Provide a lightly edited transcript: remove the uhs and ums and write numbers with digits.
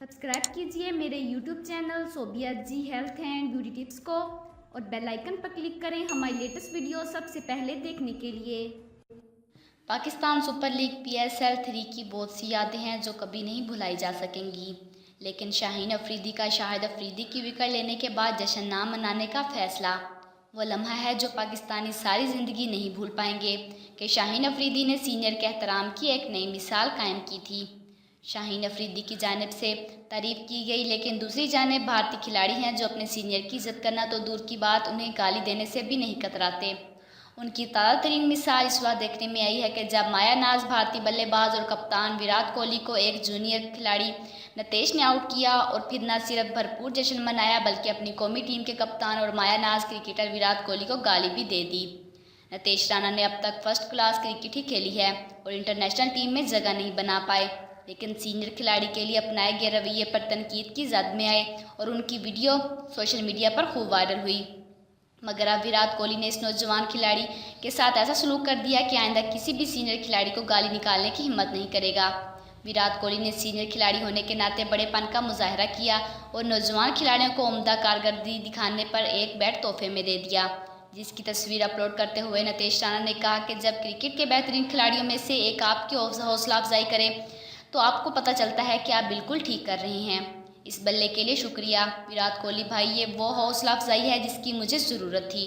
Subscribe कीजिए मेरे YouTube channel Sobia ji health and beauty tips को और बेल आइकन पर क्लिक करें हमारी लेटेस्ट वीडियो सबसे पहले देखने के लिए। पाकिस्तान सुपर लीग PSL 3 की बहुत सी यादें हैं जो कभी नहीं भुलाई जा सकेंगी, लेकिन शाहीन अफरीदी का शाहिद अफरीदी की विकेट लेने के बाद जश्न ना मनाने का फैसला वो लम्हा है जो पाकिस्तानी सारी ज़िंदगी नहीं भूल पाएंगे कि शाहीन अफरीदी ने सीनियर के एहतराम की एक नई मिसाल कायम की थी। शाहीन अफरीदी की जानिब से तारीफ़ की गई, लेकिन दूसरी जानिब भारतीय खिलाड़ी हैं जो अपने सीनियर की इज़्ज़त करना तो दूर की बात उन्हें गाली देने से भी नहीं कतराते। उनकी ताज़ा तरीन मिसाल इस बार देखने में आई है कि जब माया नाज भारतीय बल्लेबाज और कप्तान विराट कोहली को एक जूनियर खिलाड़ी नितेश ने आउट किया और फिर न सिर्फ भरपूर जश्न मनाया बल्कि अपनी कौमी टीम के कप्तान और माया नाज क्रिकेटर विराट कोहली को गाली भी दे दी। नितेश राणा ने अब तक फर्स्ट क्लास क्रिकेट ही खेली है और इंटरनेशनल टीम में जगह नहीं बना पाए, लेकिन सीनियर खिलाड़ी के लिए अपनाए गए रवैये पर तनकीद की जद में आए और उनकी वीडियो सोशल मीडिया पर खूब वायरल हुई। मगर अब विराट कोहली ने इस नौजवान खिलाड़ी के साथ ऐसा सलूक कर दिया कि आइंदा किसी भी सीनियर खिलाड़ी को गाली निकालने की हिम्मत नहीं करेगा। विराट कोहली ने सीनियर खिलाड़ी होने के नाते बड़ेपन का मुजाहरा किया और नौजवान खिलाड़ियों को उम्दा कारकर्दगी दिखाने पर एक बैट तोहफे में दे दिया, जिसकी तस्वीर अपलोड करते हुए नितेश राणा ने कहा कि जब क्रिकेट के बेहतरीन खिलाड़ियों में से एक आपकी हौसला अफजाई करे तो आपको पता चलता है कि आप बिल्कुल ठीक कर रहे हैं। इस बल्ले के लिए शुक्रिया विराट कोहली भाई, ये वो हौसला अफजाई है जिसकी मुझे ज़रूरत थी।